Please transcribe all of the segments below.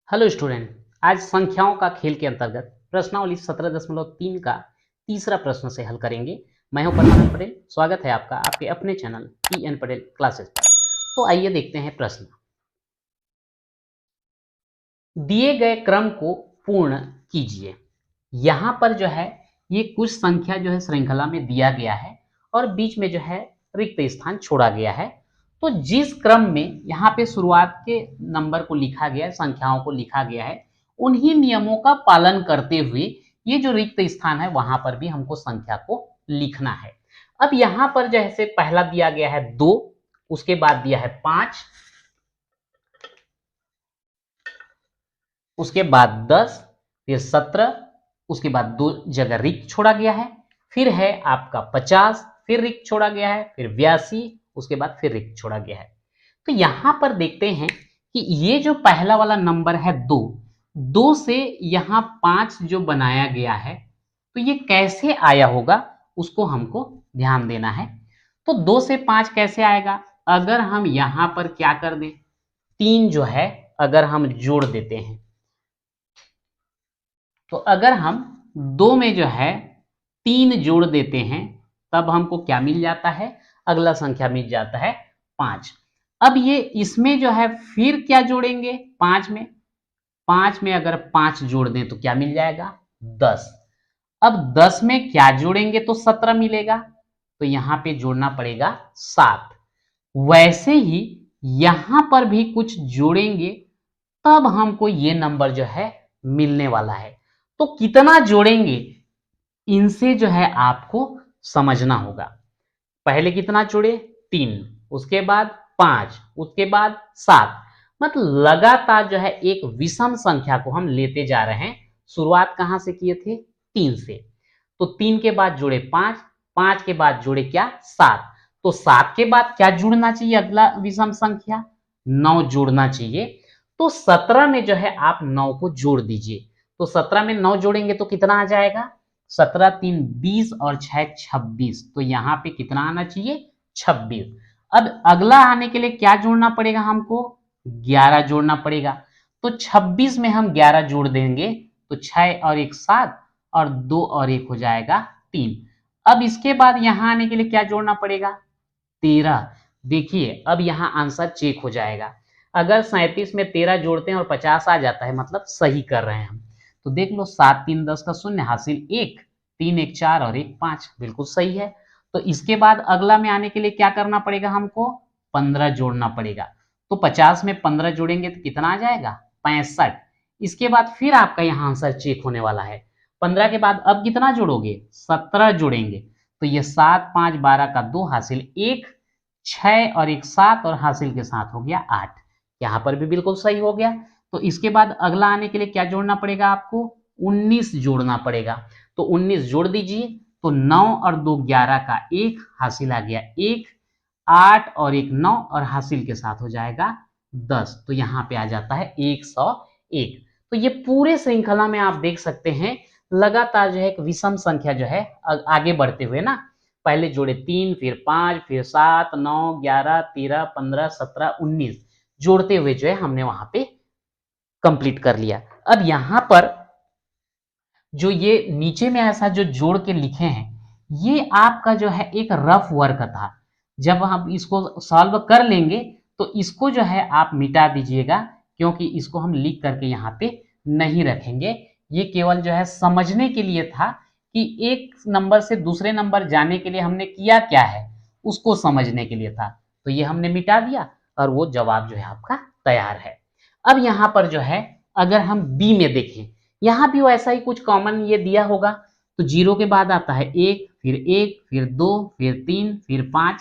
Hello student. आज संख्याओं का खेल के अंतर्गत प्रश्नावली 17.3 का तीसरा प्रश्न से हल करेंगे। मैं हूं परमानंद पटेल। स्वागत है आपका आपके अपने चैनल EN पटेल क्लासेस पर। तो आइए देखते हैं प्रश्न। दिए गए क्रम को पूर्ण कीजिए। यहां पर जो है ये कुछ संख्या जो है श्रृंखला में दिया गया है और बीच में जो है रिक्त स्थान छोड़ा गया है। तो जिस क्रम में यहाँ पे शुरुआत के नंबर को लिखा गया है, संख्याओं को लिखा गया है, उन्हीं नियमों का पालन करते हुए ये जो रिक्त स्थान है वहां पर भी हमको संख्या को लिखना है। अब यहाँ पर जैसे पहला दिया गया है 2, उसके बाद दिया है 5, उसके बाद 10, फिर 17, उसके बाद 2 जगह रिक्त छोड़ा गया है, फिर है आपका 50, फिर रिक्त छोड़ा गया है, फिर 82, उसके बाद फिर रिक्त छोड़ा गया है। तो यहां पर देखते हैं कि ये जो पहला वाला नंबर है 2 से यहां 5 जो बनाया गया है, तो ये कैसे आया होगा उसको हमको ध्यान देना है। तो 2 से 5 कैसे आएगा? अगर हम यहां पर क्या कर दें, 3 जो है अगर हम जोड़ देते हैं, तो अगर हम 2 में जो है 3 जोड़ देते हैं तब हमको क्या मिल जाता है? अगला संख्या मिल जाता है 5। अब ये इसमें जो है फिर क्या जोड़ेंगे? 5 में अगर 5 जोड़ दें तो क्या मिल जाएगा? 10। अब 10 में क्या जोड़ेंगे तो 17 मिलेगा, तो यहां पे जोड़ना पड़ेगा 7। वैसे ही यहां पर भी कुछ जोड़ेंगे तब हमको ये नंबर जो है मिलने वाला है। तो कितना जोड़ेंगे इनसे जो है आपको समझना होगा। पहले कितना जोड़े? 3, उसके बाद 5, उसके बाद 7। मतलब लगातार जो है एक विषम संख्या को हम लेते जा रहे हैं। शुरुआत कहां से किए थे? 3 से। तो 3 के बाद जोड़े 5, 5 के बाद जोड़े क्या? 7। तो 7 के बाद क्या जुड़ना चाहिए? अगला विषम संख्या 9 जोड़ना चाहिए। तो 17 में जो है आप 9 को जोड़ दीजिए। तो 17 में 9 जोड़ेंगे तो कितना आ जाएगा? 17 3 20 और 6 26। तो यहाँ पे कितना आना चाहिए? 26। अब अगला आने के लिए क्या जोड़ना पड़ेगा हमको? 11 जोड़ना पड़ेगा। तो 26 में हम 11 जोड़ देंगे तो 6 और 1 7 और 2 और 1 हो जाएगा 3। अब इसके बाद यहाँ आने के लिए क्या जोड़ना पड़ेगा? 13। देखिए अब यहाँ आंसर चेक हो जाएगा। अगर 37 में 13 जोड़ते हैं और 50 आ जाता है मतलब सही कर रहे हैं हम। तो देख लो 7 3 10 का शून्य हासिल 1, 3 1 4 और 1 5, बिल्कुल सही है। तो इसके बाद अगला में आने के लिए क्या करना पड़ेगा हमको? 15 जोड़ना पड़ेगा। तो 50 में 15 जोड़ेंगे तो कितना आ जाएगा? 65। इसके बाद फिर आपका यहाँ आंसर चेक होने वाला है। 15 के बाद अब कितना जोड़ोगे? 17 जोड़ेंगे। तो ये 7 5 12 का 2 हासिल 1, 6 और 1 7 और हासिल के साथ हो गया 8। यहाँ पर भी बिल्कुल सही हो गया। तो इसके बाद अगला आने के लिए क्या जोड़ना पड़ेगा आपको? 19 जोड़ना पड़ेगा। तो 19 जोड़ दीजिए तो 9 और 2 11 का 1 हासिल आ गया 1, 8 और 1 9 और हासिल के साथ हो जाएगा 10। तो यहाँ पे आ जाता है 101। तो ये पूरे श्रृंखला में आप देख सकते हैं लगातार जो है एक विषम संख्या जो है आगे बढ़ते हुए ना, पहले जोड़े 3 फिर 5 फिर 7 9 11 13 15 17 19 जोड़ते हुए जो है हमने वहां पे कंप्लीट कर लिया। अब यहां पर जो ये नीचे में ऐसा जो जोड़ के लिखे हैं ये आपका जो है एक रफ वर्क था। जब हम इसको सॉल्व कर लेंगे तो इसको जो है आप मिटा दीजिएगा, क्योंकि इसको हम लिख करके यहाँ पे नहीं रखेंगे। ये केवल जो है समझने के लिए था कि एक नंबर से दूसरे नंबर जाने के लिए हमने किया क्या है उसको समझने के लिए था। तो ये हमने मिटा दिया और वो जवाब जो है आपका तैयार है। अब यहाँ पर जो है अगर हम बी में देखें, यहाँ भी वैसा ही कुछ कॉमन ये दिया होगा। तो 0 के बाद आता है 1 फिर 2 फिर 3 फिर 5।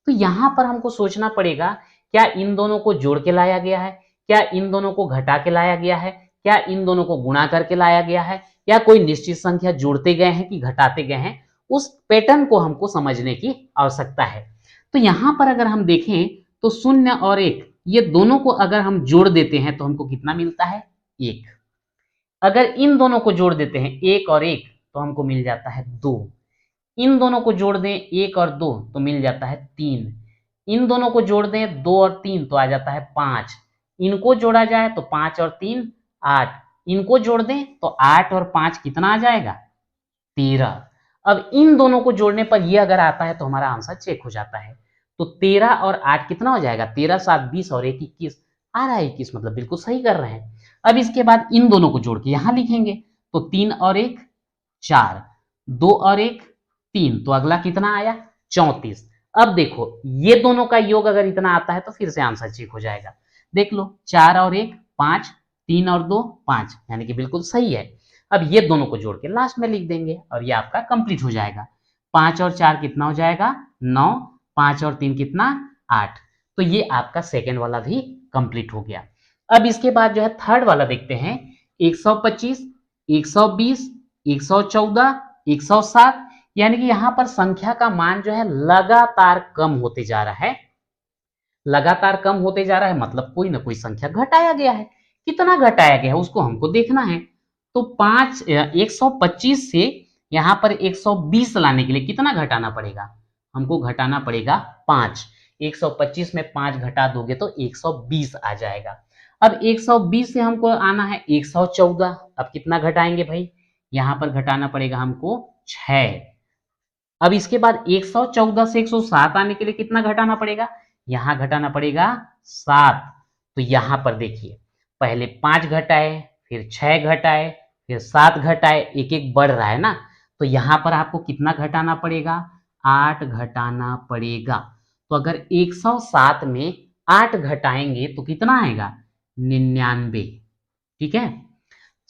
तो यहाँ पर हमको सोचना पड़ेगा क्या इन दोनों को जोड़ के लाया गया है, क्या इन दोनों को घटा के लाया गया है, क्या इन दोनों को गुणा करके लाया गया है, या कोई निश्चित संख्या जोड़ते गए हैं कि घटाते गए हैं। उस पैटर्न को हमको समझने की आवश्यकता है। तो यहाँ पर अगर हम देखें तो 0 और 1 ये दोनों को अगर हम जोड़ देते हैं तो हमको कितना मिलता है? 1। अगर इन दोनों को जोड़ देते हैं 1 और 1 तो हमको मिल जाता है 2। इन दोनों को जोड़ दें 1 और 2 तो मिल जाता है 3। इन दोनों को जोड़ दें 2 और 3 तो आ जाता है 5। इनको जोड़ा जाए तो 5 और 3 8, इनको जोड़ दें तो 8 और 5 कितना आ जाएगा? 13। अब इन दोनों को जोड़ने पर ये अगर आता है तो हमारा आंसर चेक हो जाता है। तो 13 और 8 कितना हो जाएगा? 13 7 20 और 1 21, आ रहा है 21, मतलब बिल्कुल सही कर रहे हैं। अब इसके बाद इन दोनों को जोड़ के यहां लिखेंगे तो 3 और 1 4, 2 और 1 3, तो अगला कितना आया? 34। अब देखो ये दोनों का योग अगर इतना आता है तो फिर से आंसर चेक हो जाएगा। देख लो 4 और 1 5, 3 और 2 5, यानी कि बिल्कुल सही है। अब ये दोनों को जोड़ के लास्ट में लिख देंगे और ये आपका कंप्लीट हो जाएगा। 5 और 4 कितना हो जाएगा? 9, 5 और 3 कितना? 8। तो ये आपका सेकेंड वाला भी कंप्लीट हो गया। अब इसके बाद जो है थर्ड वाला देखते हैं। 125, 120, 114, 107, यानी कि यहां पर संख्या का मान जो है लगातार कम होते जा रहा है। लगातार कम होते जा रहा है मतलब कोई ना कोई संख्या घटाया गया है। कितना घटाया गया है उसको हमको देखना है। तो 125 से यहां पर 120 लाने के लिए कितना घटाना पड़ेगा? हमको घटाना पड़ेगा 5। 125 में 5 घटा दोगे तो 120 आ जाएगा। अब 120 से हमको आना है 114। अब कितना घटाएंगे भाई? यहां पर घटाना पड़ेगा हमको 6। अब इसके बाद 114 से 107 आने के लिए कितना घटाना पड़ेगा? यहां घटाना पड़ेगा 7। तो यहां पर देखिए पहले 5 घटाए, फिर 6 घटाए, फिर 7 घटाए, एक एक बढ़ रहा है ना। तो यहां पर आपको कितना घटाना पड़ेगा? 8 घटाना पड़ेगा। तो अगर 107 में 8 घटाएंगे तो कितना आएगा? 99। ठीक है,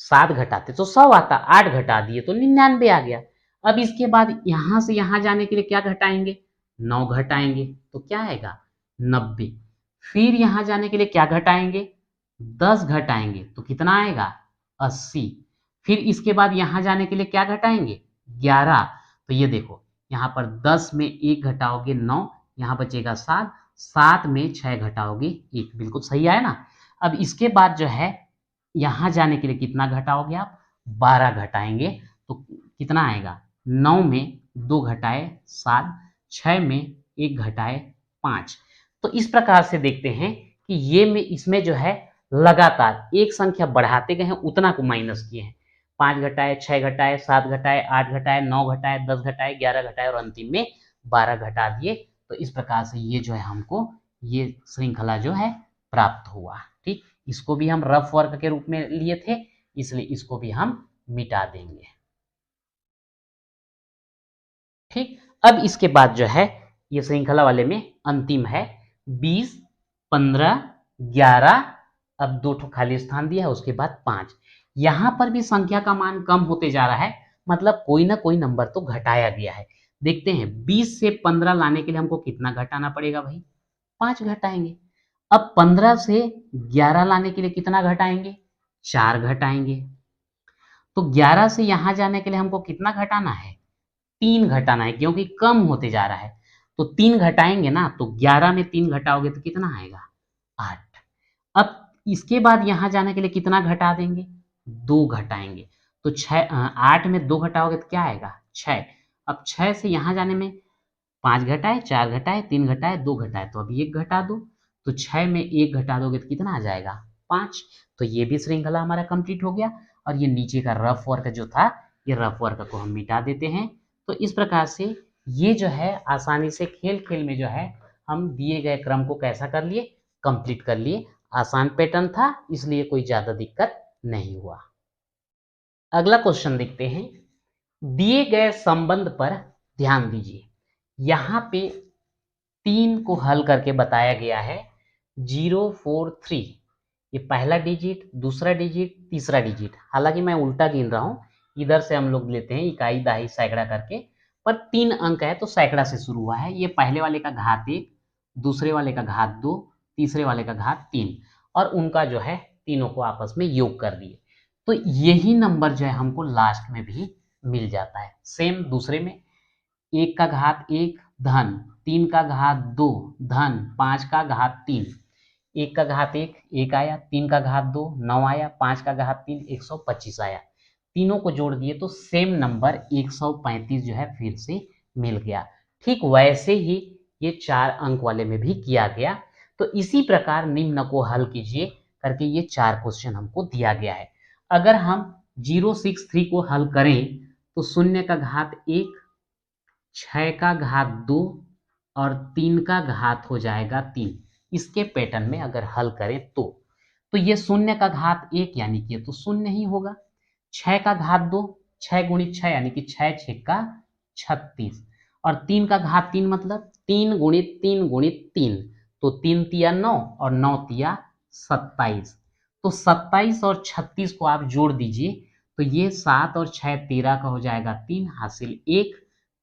7 घटाते तो 100 आता, 8 घटा दिए तो 99 आ गया। अब इसके बाद यहां से यहां जाने के लिए क्या घटाएंगे? 9 घटाएंगे तो क्या आएगा? 90। फिर यहां जाने के लिए क्या घटाएंगे? 10 घटाएंगे तो कितना आएगा? 80। फिर इसके बाद यहां जाने के लिए क्या घटाएंगे? 11। तो ये देखो यहां पर 10 में 1 घटाओगे 9, यहां बचेगा 7, 7 में 6 घटाओगे 1, बिल्कुल सही आया ना। अब इसके बाद जो है यहां जाने के लिए कितना घटाओगे आप? 12 घटाएंगे तो कितना आएगा? 9 में 2 घटाए 7, 6 में 1 घटाए 5। तो इस प्रकार से देखते हैं कि ये में इसमें जो है लगातार एक संख्या बढ़ाते गए हैं, उतना को माइनस किए हैं। 5 घटाए, 6 घटाए, 7 घटाए, 8 घटाए, 9 घटाए, 10 घटाए, 11 घटाए और अंतिम में 12 घटा दिए। तो इस प्रकार से ये जो है हमको ये श्रृंखला जो है प्राप्त हुआ। ठीक, इसको भी हम रफ वर्क के रूप में लिए थे, इसलिए इसको भी हम मिटा देंगे। ठीक, अब इसके बाद जो है ये श्रृंखला वाले में अंतिम है 20, 15, 11, अब 2 ठो खाली स्थान दिया है, उसके बाद 5। यहां पर भी संख्या का मान कम होते जा रहा है, मतलब कोई ना कोई नंबर तो घटाया गया है। देखते हैं 20 से 15 लाने के लिए हमको कितना घटाना पड़ेगा भाई? 5 घटाएंगे। अब 15 से 11 लाने के लिए कितना घटाएंगे? 4 घटाएंगे। तो 11 से यहां जाने के लिए हमको कितना घटाना है? 3 घटाना है, क्योंकि कम होते जा रहा है। तो 3 घटाएंगे ना, तो 11 में 3 घटाओगे तो कितना आएगा? 8। अब इसके बाद यहां जाने के लिए कितना घटा देंगे? 2 घटाएंगे। तो 8 में 2 घटाओगे तो क्या आएगा? 6। अब 6 से यहां जाने में 5 घटाए, 4 घटाए, 3 घटाए, 2 घटाए, तो अभी 1 घटा दो। तो 6 में 1 घटा दोगे तो कितना आ जाएगा? 5। तो ये भी श्रृंखला हमारा कंप्लीट हो गया। और ये नीचे का रफ वर्क जो था, ये रफ वर्क को हम मिटा देते हैं। तो इस प्रकार से ये जो है आसानी से खेल खेल में जो है हम दिए गए क्रम को कैसा कर लिए? कंप्लीट कर लिए। आसान पैटर्न था, इसलिए कोई ज्यादा दिक्कत नहीं हुआ। अगला क्वेश्चन देखते हैं। दिए गए संबंध पर ध्यान दीजिए। यहां पे 3 को हल करके बताया गया है 043। ये पहला डिजिट, दूसरा डिजिट, तीसरा डिजिट। हालांकि मैं उल्टा गिन रहा हूं, इधर से हम लोग लेते हैं इकाई दहाई सैकड़ा करके, पर 3 अंक है तो सैकड़ा से शुरू हुआ है। ये पहले वाले का घात 1, दूसरे वाले का घात 2, तीसरे वाले का घात 3, और उनका जो है तीनों को आपस में योग कर दिए। तो यही नंबर जो है हमको लास्ट में भी मिल जाता है। सेम दूसरे में 1 का घात 1 धन, 3 का घात 2 धन, 5 का घात 3। 1 का घात 1 1 आया, 3 का घात 2 9 आया, 5 का घात 3 125 आया। तीनों को जोड़ दिए तो सेम नंबर 135 जो है फिर से मिल गया। ठीक वैसे ही ये 4 अंक वाले में भी किया गया। तो इसी प्रकार निम्न को हल कीजिए। करके ये 4 क्वेश्चन हमको दिया गया है। अगर हम 063 को हल करें तो 0 का घात 1, 6 का घात 2 और 3 का घात हो जाएगा 3। इसके पैटर्न में अगर हल करें तो ये 0 का घात 1 यानी कि ये तो 0 ही होगा। 6 का घात 2, 6 गुणित 6 यानी कि 6 6 का 36 और 3 का घात 3 मतलब 3 गुणित 3 गुणित 3, तो 3 तिया 9 और 9 तिया 27। तो 27 और 36 को आप जोड़ दीजिए तो ये 7 और 6 13 का हो जाएगा 3 हासिल 1,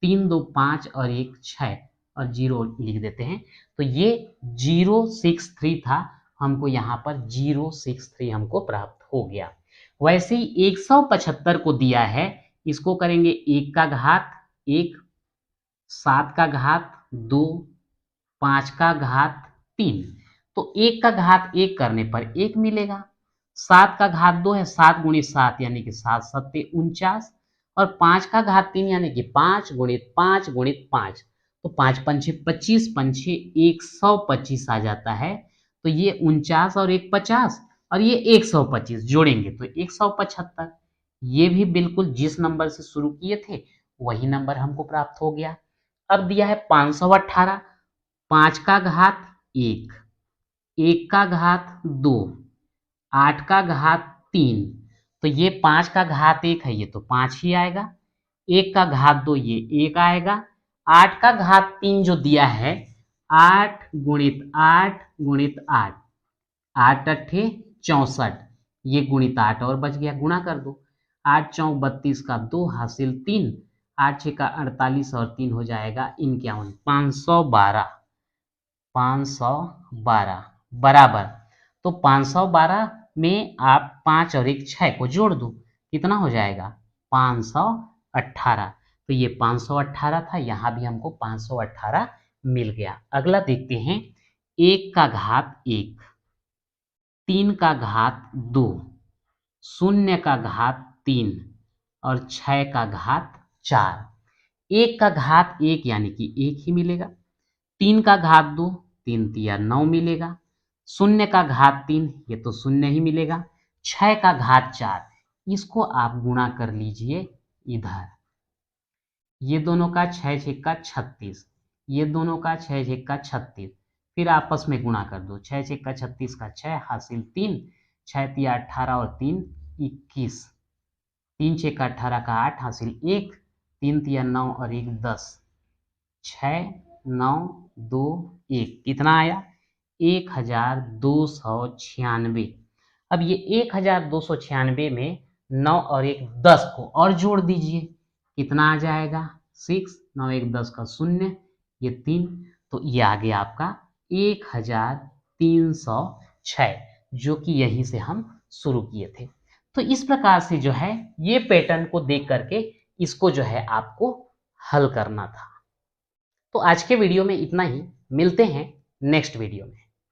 3 2 5 और 1 6 और 0 लिख देते हैं। तो ये 063 था, हमको यहाँ पर 063 हमको प्राप्त हो गया। वैसे ही 175 को दिया है, इसको करेंगे 1 का घात 1, 7 का घात 2, 5 का घात 3, तो 1 का घात 1 करने पर 1 मिलेगा। 7 का घात 2 है, 7 गुणित 7 यानी कि 7 7 49 और 5 का घात 3 यानी कि 5 गुणित 5 गुणित 5, तो 5 पंछे 25, पंछे 125 आ जाता है। तो ये 49 और 1 50 और ये 125 जोड़ेंगे तो 175। ये भी बिल्कुल जिस नंबर से शुरू किए थे वही नंबर हमको प्राप्त हो गया। अब दिया है 518, 5 का घात 1, 1 का घात 2, 8 का घात 3, तो ये 5 का घात 1 है, ये तो 5 ही आएगा। 1 का घात 2 ये 1 आएगा। 8 का घात 3 जो दिया है 8 गुणित 8 गुणित 8, 8 अट्ठे 64, ये गुणित 8 और बच गया, गुणा कर दो। 8 चौक 32 का 2 हासिल 3, 8 6 का 48 और 3 हो जाएगा 51, 512, 512 बराबर। तो 512 में आप 5 और 1 6 को जोड़ दो, कितना हो जाएगा 518। तो ये 518 था, यहाँ भी हमको 518 मिल गया। अगला देखते हैं 1 का घात 1, 3 का घात 2, 0 का घात 3 और 6 का घात 4। 1 का घात 1 यानी कि 1 ही मिलेगा। 3 का घात 2, 3 तिया 9 मिलेगा। 0 का घात 3, ये तो 0 ही मिलेगा। 6 का घात 4, इसको आप गुणा कर लीजिए इधर, ये दोनों का 6 6 का 36, ये दोनों का 6 6 का 36, फिर आपस में गुणा कर दो। 6 6 का 36 का 6 हासिल 3, 6 तिया 18 और 3 21, 3 6 का 18 का 8 हासिल 1, 3 तिया 9 और 1 10, 6 9 2 1, कितना आया 1296। अब ये 1296 में 9 और 1 10 को और जोड़ दीजिए, कितना आ जाएगा 6, 9 1 10 का 0, ये 3, तो ये आ गया आपका 1306, जो कि यहीं से हम शुरू किए थे। तो इस प्रकार से जो है ये पैटर्न को देख करके इसको जो है आपको हल करना था। तो आज के वीडियो में इतना ही, मिलते हैं नेक्स्ट वीडियो में।